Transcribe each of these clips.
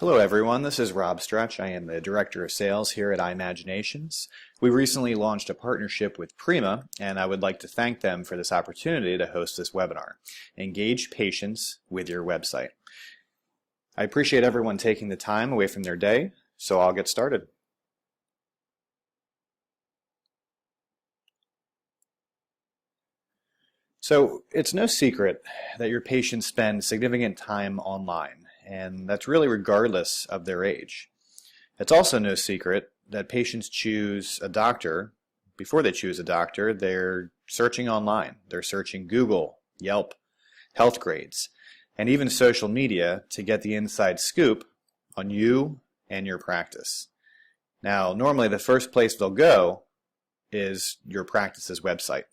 Hello everyone, this is Rob Stretch. I am the Director of Sales here at iMaginations. We recently launched a partnership with Prima, and I would like to thank them for this opportunity to host this webinar. Engage patients with your website. I appreciate everyone taking the time away from their day, so I'll get started. So it's no secret that your patients spend significant time online, and that's really regardless of their age. It's also no secret that patients choose a doctor. Before they choose a doctor, they're searching online. They're searching Google, Yelp, health grades, and even social media to get the inside scoop on you and your practice. Now, normally the first place they'll go is your practice's website.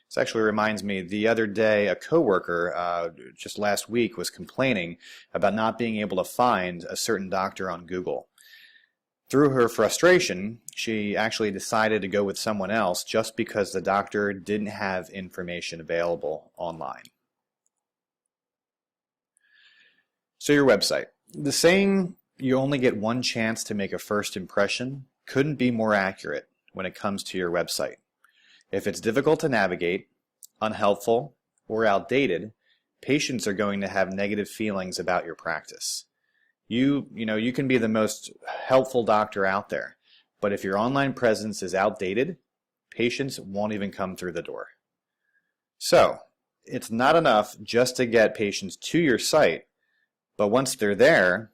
This actually reminds me, the other day a coworker just last week was complaining about not being able to find a certain doctor on Google. Through her frustration, she actually decided to go with someone else just because the doctor didn't have information available online. So your website. The saying, "You only get one chance to make a first impression," couldn't be more accurate when it comes to your website. If it's difficult to navigate, unhelpful, or outdated, patients are going to have negative feelings about your practice. You can be the most helpful doctor out there, but if your online presence is outdated, patients won't even come through the door. So, it's not enough just to get patients to your site, but once they're there,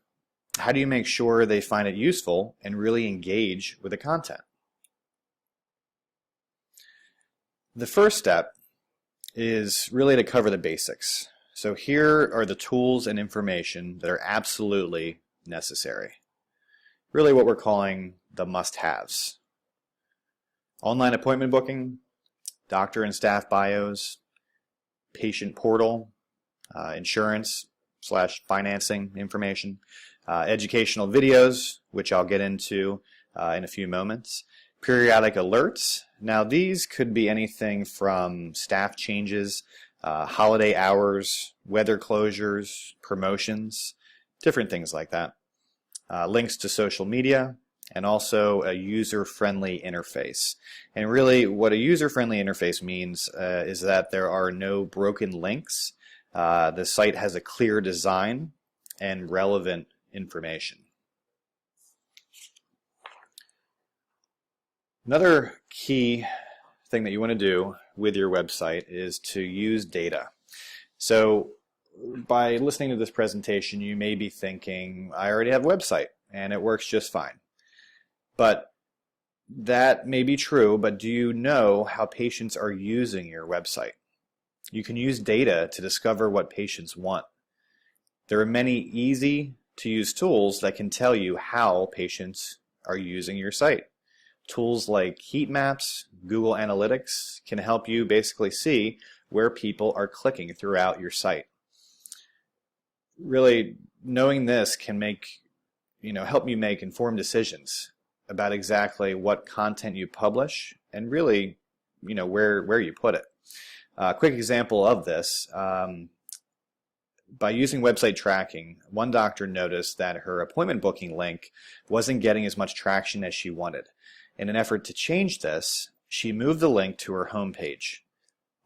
how do you make sure they find it useful and really engage with the content? The first step is really to cover the basics. So here are the tools and information that are absolutely necessary. Really what we're calling the must-haves. Online appointment booking, doctor and staff bios, patient portal, insurance/financing information, educational videos, which I'll get into in a few moments, periodic alerts. Now these could be anything from staff changes, holiday hours, weather closures, promotions, different things like that. Links to social media, and also a user-friendly interface. And really what a user-friendly interface means is that there are no broken links. The site has a clear design and relevant information. Another key thing that you want to do with your website is to use data. So by listening to this presentation, you may be thinking, I already have a website and it works just fine. But that may be true, but do you know how patients are using your website? You can use data to discover what patients want. There are many easy to use tools that can tell you how patients are using your site. Tools like heat maps, Google Analytics can help you basically see where people are clicking throughout your site. Really, knowing this can help you make informed decisions about exactly what content you publish and really, where you put it. A quick example of this, by using website tracking, one doctor noticed that her appointment booking link wasn't getting as much traction as she wanted. In an effort to change this, she moved the link to her homepage.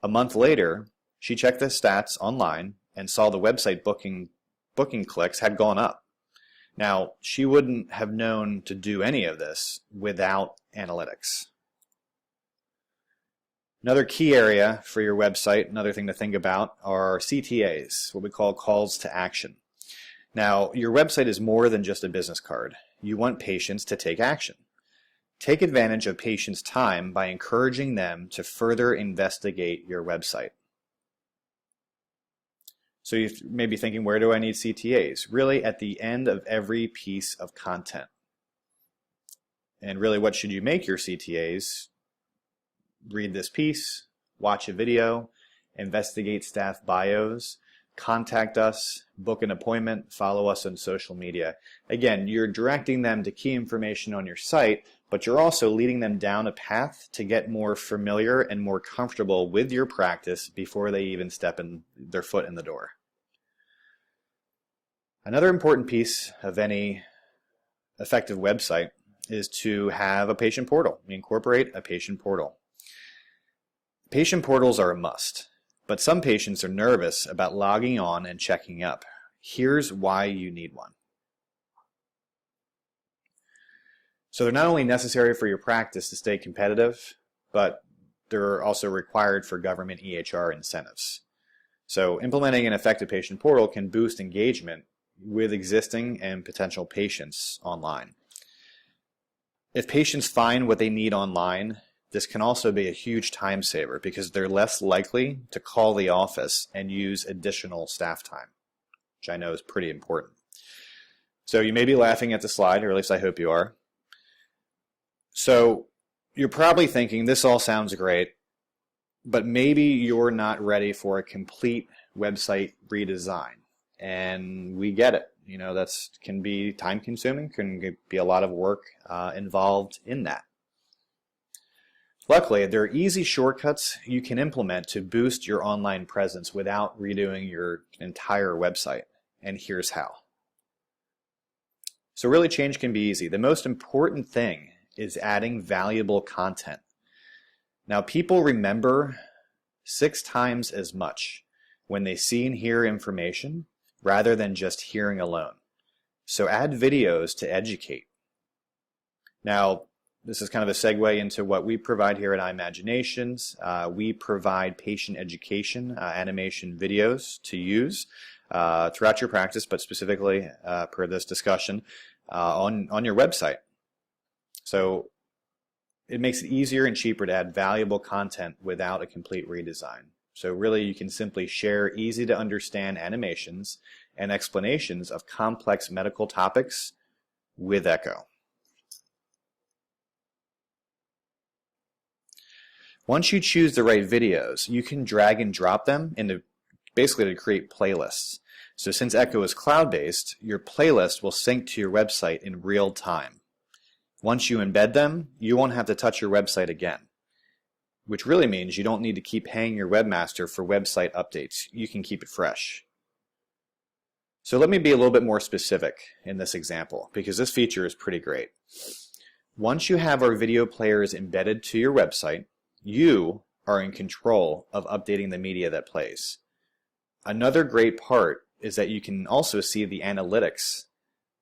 A month later, she checked the stats online and saw the website booking clicks had gone up. Now, she wouldn't have known to do any of this without analytics. Another key area for your website, another thing to think about, are CTAs, what we call calls to action. Now, your website is more than just a business card. You want patients to take action. Take advantage of patients' time by encouraging them to further investigate your website. So you may be thinking, where do I need CTAs? Really, at the end of every piece of content. And really, what should you make your CTAs? Read this piece, watch a video, investigate staff bios, contact us, book an appointment, follow us on social media. Again, you're directing them to key information on your site, but you're also leading them down a path to get more familiar and more comfortable with your practice before they even step their foot in the door. Another important piece of any effective website is to have a patient portal. Incorporate a patient portal. Patient portals are a must, but some patients are nervous about logging on and checking up. Here's why you need one. So they're not only necessary for your practice to stay competitive, but they're also required for government EHR incentives. So implementing an effective patient portal can boost engagement with existing and potential patients online. If patients find what they need online, this can also be a huge time saver because they're less likely to call the office and use additional staff time, which I know is pretty important. So you may be laughing at the slide, or at least I hope you are. So you're probably thinking, this all sounds great, but maybe you're not ready for a complete website redesign. And we get it. You know, that's can be time consuming, can be a lot of work involved in that. Luckily, there are easy shortcuts you can implement to boost your online presence without redoing your entire website. And here's how. So really, change can be easy. The most important thing is adding valuable content. Now, people remember 6 times as much when they see and hear information rather than just hearing alone. So add videos to educate. Now, this is kind of a segue into what we provide here at iMaginations. We provide patient education animation videos to use throughout your practice, but specifically per this discussion on your website. So it makes it easier and cheaper to add valuable content without a complete redesign. So really, you can simply share easy to understand animations and explanations of complex medical topics with Echo. Once you choose the right videos, you can drag and drop them into basically to create playlists. So since Echo is cloud-based, your playlist will sync to your website in real time. Once you embed them, you won't have to touch your website again, which really means you don't need to keep paying your webmaster for website updates. You can keep it fresh. So let me be a little bit more specific in this example, because this feature is pretty great. Once you have our video players embedded to your website, you are in control of updating the media that plays. Another great part is that you can also see the analytics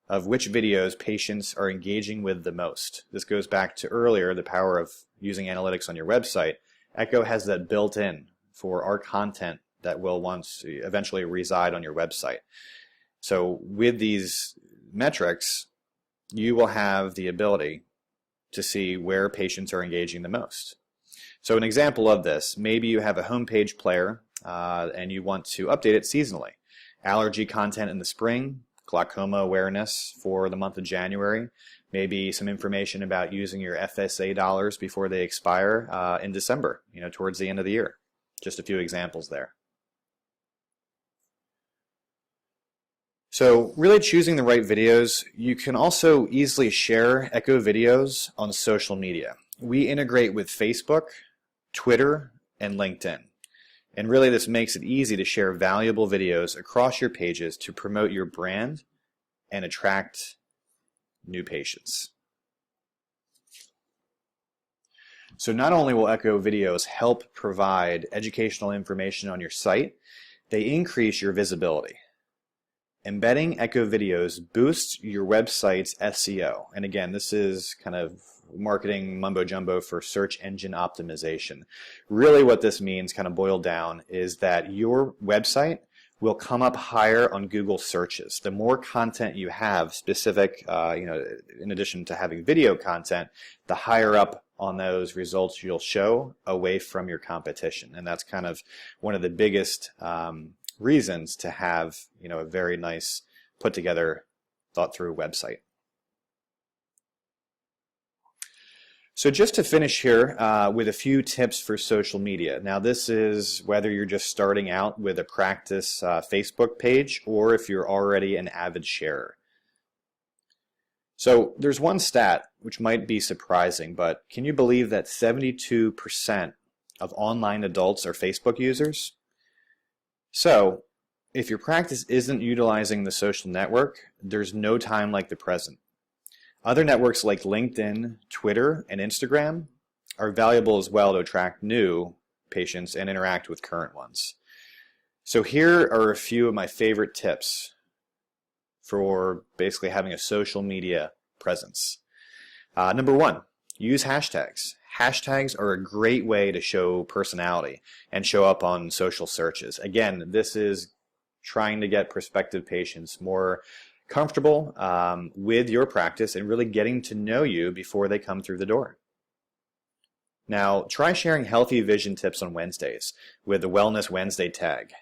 of which videos patients are engaging with the most. This goes back to earlier, the power of using analytics on your website. Echo has that built in for our content that will eventually reside on your website. So with these metrics, you will have the ability to see where patients are engaging the most. So an example of this, maybe you have a homepage player and you want to update it seasonally. Allergy content in the spring, glaucoma awareness for the month of January, maybe some information about using your FSA dollars before they expire in December, towards the end of the year. Just a few examples there. So really choosing the right videos, you can also easily share Echo videos on social media. We integrate with Facebook, Twitter, and LinkedIn. And really this makes it easy to share valuable videos across your pages to promote your brand and attract new patients. So not only will Echo videos help provide educational information on your site, they increase your visibility. Embedding Echo videos boosts your website's SEO. And again, this is kind of marketing mumbo jumbo for search engine optimization. Really what this means, kind of boiled down, is that your website will come up higher on Google searches. The more content you have specific, in addition to having video content, the higher up on those results you'll show away from your competition. And that's kind of one of the biggest reasons to have, a very nice put together, thought through website. So just to finish here with a few tips for social media. Now this is whether you're just starting out with a practice Facebook page or if you're already an avid sharer. So there's one stat which might be surprising, but can you believe that 72% of online adults are Facebook users? So if your practice isn't utilizing the social network, there's no time like the present. Other networks like LinkedIn, Twitter, and Instagram are valuable as well to attract new patients and interact with current ones. So here are a few of my favorite tips for basically having a social media presence. Number one, use hashtags. Hashtags are a great way to show personality and show up on social searches. Again, this is trying to get prospective patients more comfortable with your practice and really getting to know you before they come through the door. Now, try sharing healthy vision tips on Wednesdays with the Wellness Wednesday tag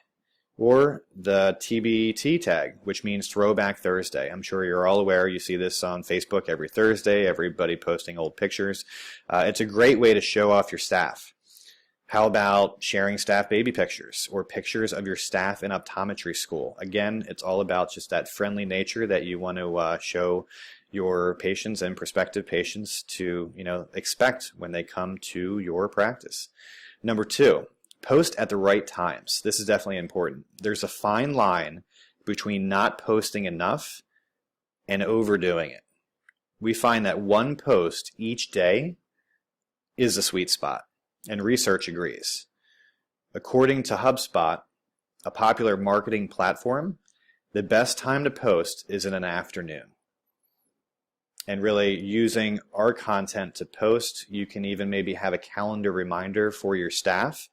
or the TBT tag, which means Throwback Thursday. I'm sure you're all aware. You see this on Facebook every Thursday, everybody posting old pictures. It's a great way to show off your staff. How about sharing staff baby pictures or pictures of your staff in optometry school? Again, it's all about just that friendly nature that you want to show your patients and prospective patients to, expect when they come to your practice. Number two, post at the right times. This is definitely important. There's a fine line between not posting enough and overdoing it. We find that one post each day is a sweet spot, and research agrees. According to HubSpot, a popular marketing platform, the best time to post is in an afternoon. And really using our content to post, you can even maybe have a calendar reminder for your staff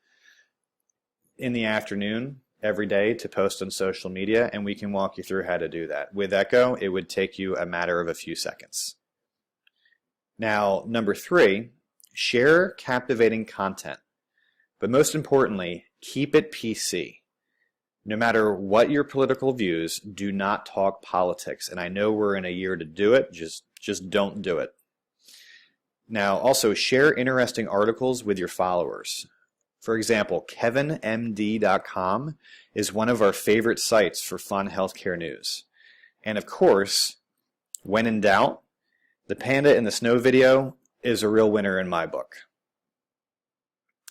in the afternoon every day to post on social media, and we can walk you through how to do that. With Echo, it would take you a matter of a few seconds. Now, number three, share captivating content, but most importantly, keep it PC. No matter what your political views, do not talk politics. And I know we're in a year to do it, just don't do it. Now, also share interesting articles with your followers. For example, KevinMD.com is one of our favorite sites for fun healthcare news. And of course, when in doubt, the panda in the snow video is a real winner in my book.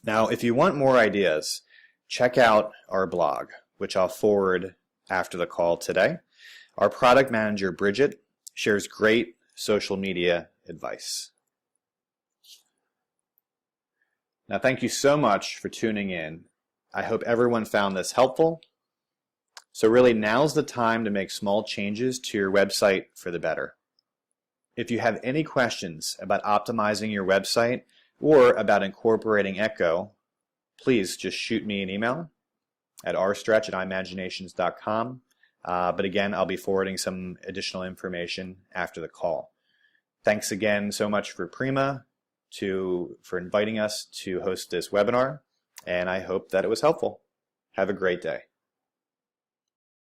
Now, if you want more ideas, check out our blog, which I'll forward after the call today. Our product manager, Bridget, shares great social media advice. Now, thank you so much for tuning in. I hope everyone found this helpful. So really, now's the time to make small changes to your website for the better. If you have any questions about optimizing your website or about incorporating Echo, please just shoot me an email at rstretch@imaginations.com. But again, I'll be forwarding some additional information after the call. Thanks again so much for Prima for inviting us to host this webinar, and I hope that it was helpful. Have a great day.